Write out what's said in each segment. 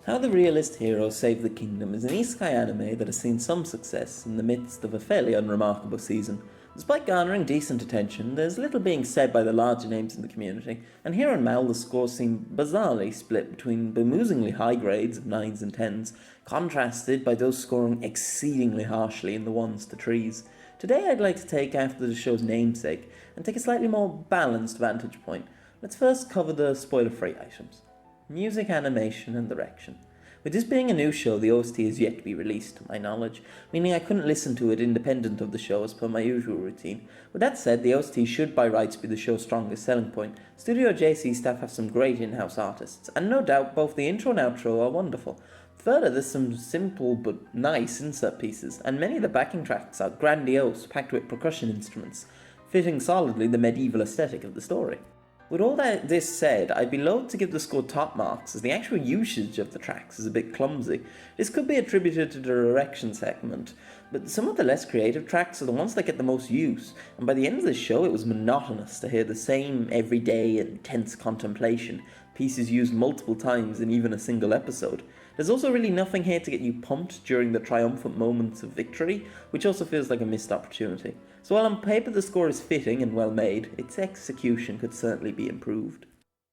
How the Realist hero saved the kingdom is an isekai anime that has seen some success in the midst of a fairly unremarkable season. Despite garnering decent attention, there's little being said by the larger names in the community, and here in Mal the scores seem bizarrely split between bemusingly high grades of 9s and 10s, contrasted by those scoring exceedingly harshly in the 1s to 3s. Today I'd like to take after the show's namesake, and take a slightly more balanced vantage point. Let's first cover the spoiler-free items. Music, animation, and direction. With this being a new show, the OST is yet to be released, to my knowledge, meaning I couldn't listen to it independent of the show as per my usual routine. With that said, the OST should by rights be the show's strongest selling point. Studio JC staff have some great in-house artists, and no doubt both the intro and outro are wonderful. Further, there's some simple but nice insert pieces, and many of the backing tracks are grandiose, packed with percussion instruments, fitting solidly the medieval aesthetic of the story. With all this said, I'd be loath to give the score top marks, as the actual usage of the tracks is a bit clumsy. This could be attributed to the direction segment, but some of the less creative tracks are the ones that get the most use, and by the end of the show it was monotonous to hear the same everyday intense contemplation, pieces used multiple times in even a single episode. There's also really nothing here to get you pumped during the triumphant moments of victory, which also feels like a missed opportunity. So while on paper the score is fitting and well made, its execution could certainly be improved.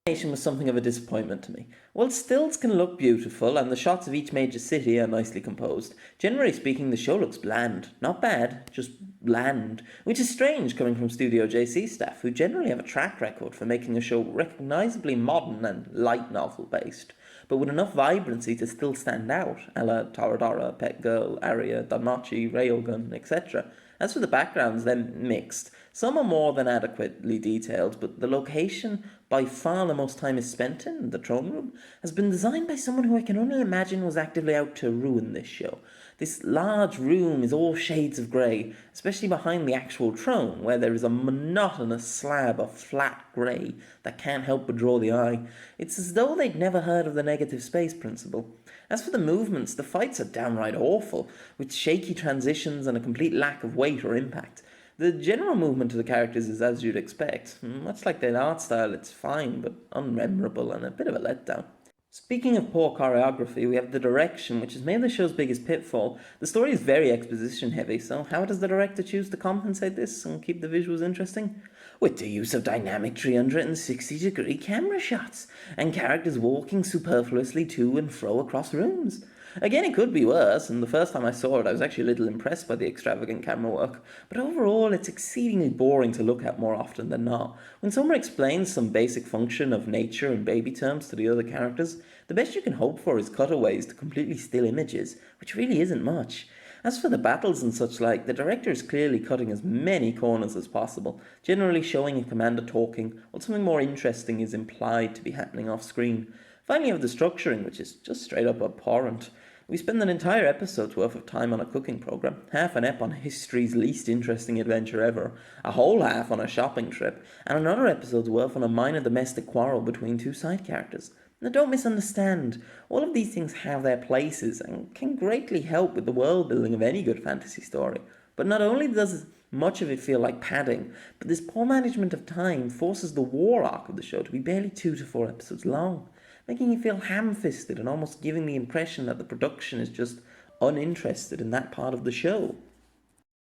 Animation was something of a disappointment to me. While stills can look beautiful and the shots of each major city are nicely composed, generally speaking the show looks bland. Not bad, just bland, which is strange coming from Studio JC staff, who generally have a track record for making a show recognisably modern and light novel based, but with enough vibrancy to still stand out, a la Toradora, Pet Girl, Aria, Danmachi, Railgun, etc. As for the backgrounds, they're mixed. Some are more than adequately detailed, but the location by far the most time is spent in, the throne room, has been designed by someone who I can only imagine was actively out to ruin this show. This large room is all shades of grey, especially behind the actual throne, where there is a monotonous slab of flat grey that can't help but draw the eye. It's as though they'd never heard of the negative space principle. As for the movements, the fights are downright awful, with shaky transitions and a complete lack of weight or impact. The general movement of the characters is as you'd expect. Much like their art style, it's fine, but unmemorable and a bit of a letdown. Speaking of poor choreography, we have the direction, which is maybe the show's biggest pitfall. The story is very exposition heavy, so how does the director choose to compensate this and keep the visuals interesting? With the use of dynamic 360-degree camera shots, and characters walking superfluously to and fro across rooms. Again, it could be worse, and the first time I saw it I was actually a little impressed by the extravagant camera work, but overall it's exceedingly boring to look at more often than not. When someone explains some basic function of nature in baby terms to the other characters, the best you can hope for is cutaways to completely still images, which really isn't much. As for the battles and such like, the director is clearly cutting as many corners as possible, generally showing a commander talking, while something more interesting is implied to be happening off screen. Finally, you have the structuring, which is just straight up abhorrent. We spend an entire episode's worth of time on a cooking program, half an ep on history's least interesting adventure ever, a whole half on a shopping trip, and another episode's worth on a minor domestic quarrel between two side characters. Now don't misunderstand, all of these things have their places and can greatly help with the world building of any good fantasy story. But not only does much of it feel like padding, but this poor management of time forces the war arc of the show to be barely 2 to 4 episodes long, making you feel ham-fisted and almost giving the impression that the production is just uninterested in that part of the show.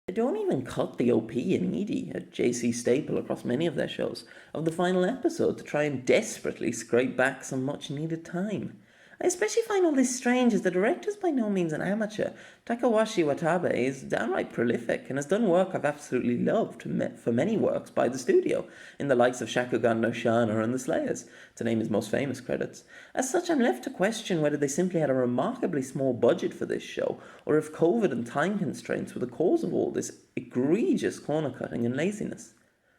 They don't even cut the OP and ED, a JC staple across many of their shows, of the final episode to try and desperately scrape back some much-needed time. I especially find all this strange as the director is by no means an amateur. Takashi Watanabe is downright prolific and has done work I've absolutely loved for many works by the studio, in the likes of Shakugan no Shana and The Slayers, to name his most famous credits. As such, I'm left to question whether they simply had a remarkably small budget for this show, or if COVID and time constraints were the cause of all this egregious corner cutting and laziness.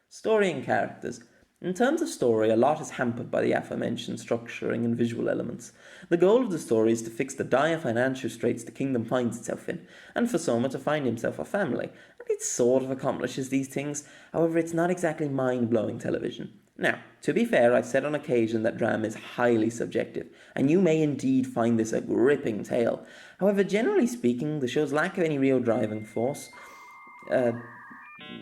Story and characters. In terms of story, a lot is hampered by the aforementioned structuring and visual elements. The goal of the story is to fix the dire financial straits the kingdom finds itself in, and for Soma to find himself a family, and it sort of accomplishes these things. However, it's not exactly mind-blowing television. Now, to be fair, I've said on occasion that drama is highly subjective, and you may indeed find this a gripping tale. However, generally speaking, the show's lack of any real driving force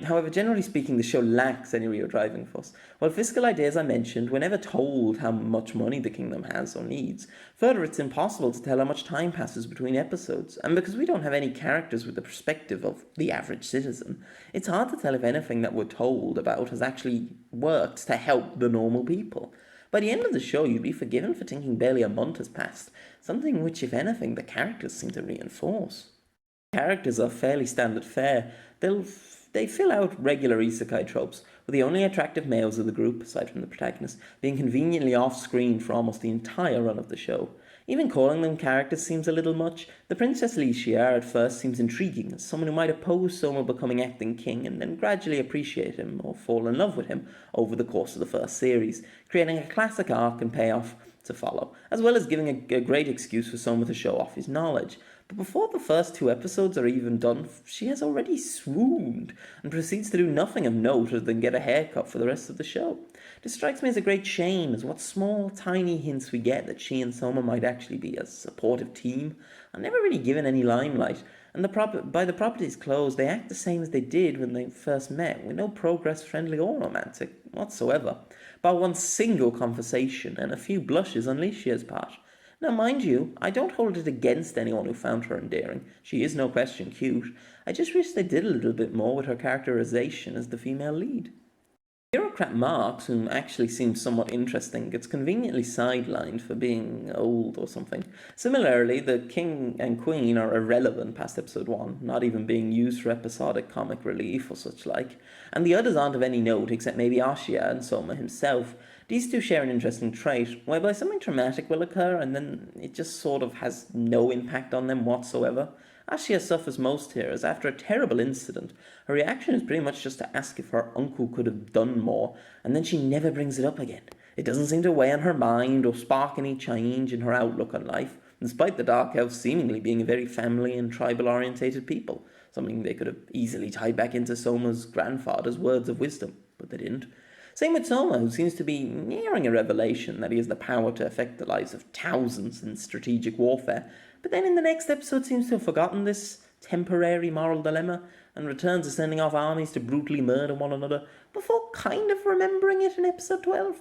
However, generally speaking, the show lacks any real driving force. While fiscal ideas are mentioned, we're never told how much money the kingdom has or needs. Further, it's impossible to tell how much time passes between episodes, and because we don't have any characters with the perspective of the average citizen, it's hard to tell if anything that we're told about has actually worked to help the normal people. By the end of the show, you'd be forgiven for thinking barely a month has passed, something which, if anything, the characters seem to reinforce. Characters are fairly standard fare. They fill out regular isekai tropes, with the only attractive males of the group, aside from the protagonist, being conveniently off-screen for almost the entire run of the show. Even calling them characters seems a little much. The Princess Licia at first seems intriguing as someone who might oppose Soma becoming acting king and then gradually appreciate him or fall in love with him over the course of the first series, creating a classic arc and payoff to follow, as well as giving a great excuse for Soma to show off his knowledge. But before the first 2 episodes are even done, she has already swooned and proceeds to do nothing of note other than get a haircut for the rest of the show. This strikes me as a great shame, as what small, tiny hints we get that she and Soma might actually be a supportive team are never really given any limelight, and by the property's close, they act the same as they did when they first met, with no progress, friendly or romantic whatsoever, bar one single conversation and a few blushes on Licia's part. Now, mind you, I don't hold it against anyone who found her endearing. She is no question cute. I just wish they did a little bit more with her characterization as the female lead. Bureaucrat Marx, whom actually seems somewhat interesting, gets conveniently sidelined for being old or something. Similarly, the king and queen are irrelevant past episode 1, not even being used for episodic comic relief or such like, and the others aren't of any note except maybe Ashia and Soma himself. These two share an interesting trait, whereby something traumatic will occur and then it just sort of has no impact on them whatsoever. Ashia suffers most here, as after a terrible incident, her reaction is pretty much just to ask if her uncle could have done more, and then she never brings it up again. It doesn't seem to weigh on her mind or spark any change in her outlook on life, despite the Dark Elves seemingly being a very family and tribal-orientated people, something they could have easily tied back into Soma's grandfather's words of wisdom, but they didn't. Same with Soma, who seems to be nearing a revelation that he has the power to affect the lives of thousands in strategic warfare, but then in the next episode seems to have forgotten this temporary moral dilemma and returns to sending off armies to brutally murder one another before kind of remembering it in episode 12.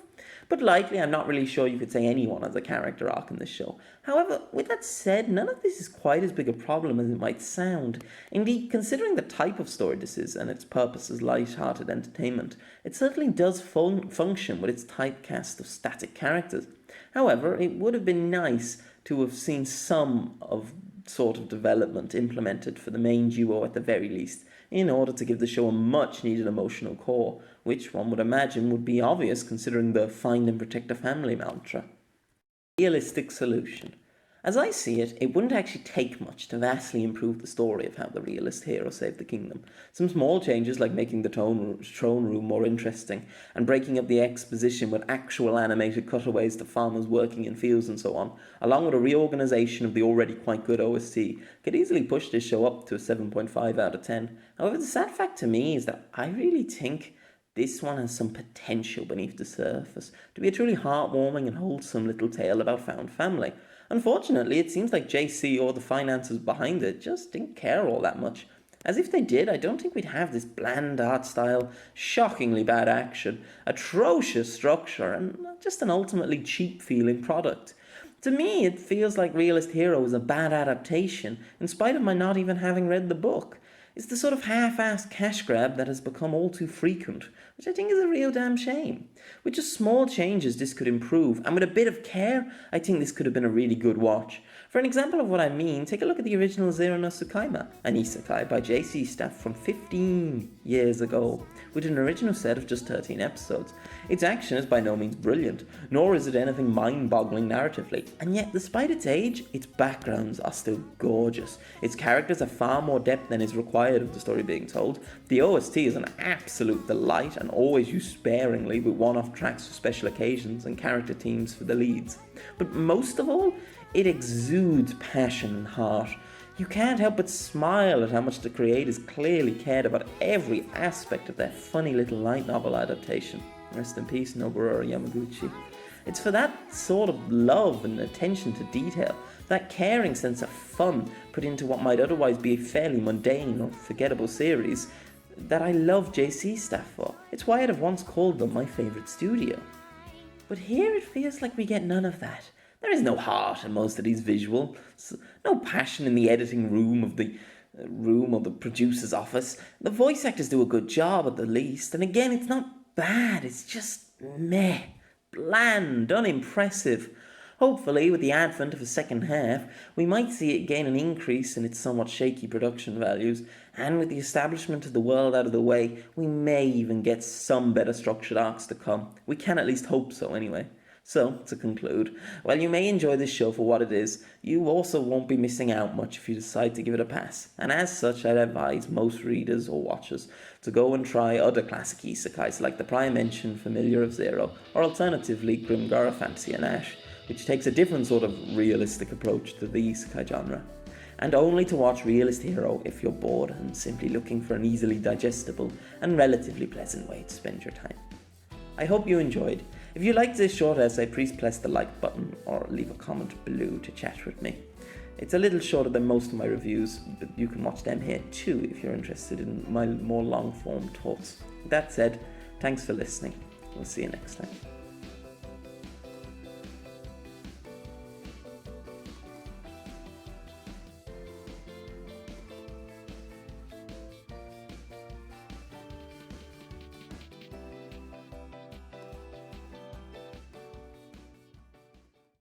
But likely, I'm not really sure you could say anyone has a character arc in this show. However, with that said, none of this is quite as big a problem as it might sound. Indeed, considering the type of story this is and its purpose as light-hearted entertainment, it certainly does function with its typecast of static characters. However, it would have been nice to have seen some of sort of development implemented for the main duo at the very least, in order to give the show a much needed emotional core, which one would imagine would be obvious considering the find and protect the family mantra. Realistic solution. As I see it, it wouldn't actually take much to vastly improve the story of how the realist hero saved the kingdom. Some small changes like making the throne room more interesting and breaking up the exposition with actual animated cutaways to farmers working in fields and so on, along with a reorganisation of the already quite good OST, could easily push this show up to a 7.5 out of 10. However, the sad fact to me is that I really think this one has some potential beneath the surface to be a truly heartwarming and wholesome little tale about found family. Unfortunately, it seems like JC or the finances behind it just didn't care all that much. As if they did, I don't think we'd have this bland art style, shockingly bad action, atrocious structure, and just an ultimately cheap-feeling product. To me, it feels like Realist Hero is a bad adaptation, in spite of my not even having read the book. It's the sort of half-assed cash grab that has become all too frequent, which I think is a real damn shame. With just small changes this could improve, and with a bit of care, I think this could have been a really good watch. For an example of what I mean, take a look at the original Zero no Tsukaima, an isekai by JC staff from 15 years ago, with an original set of just 13 episodes. Its action is by no means brilliant, nor is it anything mind-boggling narratively, and yet despite its age, its backgrounds are still gorgeous. Its characters have far more depth than is required of the story being told. The OST is an absolute delight and always used sparingly with one-off tracks for special occasions and character teams for the leads. But most of all, it exudes passion and heart. You can't help but smile at how much the creators clearly cared about every aspect of their funny little light novel adaptation. Rest in peace, Nobuo Yamaguchi. It's for that sort of love and attention to detail, that caring sense of fun put into what might otherwise be a fairly mundane or forgettable series, that I love JC staff for. It's why I'd have once called them my favourite studio. But here it feels like we get none of that. There is no heart in most of these visuals, no passion in the editing room or the producer's office. The voice actors do a good job at the least, and again, it's not bad, it's just meh, bland, unimpressive. Hopefully, with the advent of a second half, we might see it gain an increase in its somewhat shaky production values, and with the establishment of the world out of the way, we may even get some better structured arcs to come. We can at least hope so, anyway. So, to conclude, while you may enjoy this show for what it is, you also won't be missing out much if you decide to give it a pass, and as such I'd advise most readers or watchers to go and try other classic isekais like the prior mentioned Familiar of Zero, or alternatively Grimgar of Fantasy and Ash, which takes a different sort of realistic approach to the isekai genre, and only to watch Realist Hero if you're bored and simply looking for an easily digestible and relatively pleasant way to spend your time. I hope you enjoyed. If you liked this short essay, please press the like button or leave a comment below to chat with me. It's a little shorter than most of my reviews, but you can watch them here too if you're interested in my more long-form thoughts. That said, thanks for listening. We'll see you next time.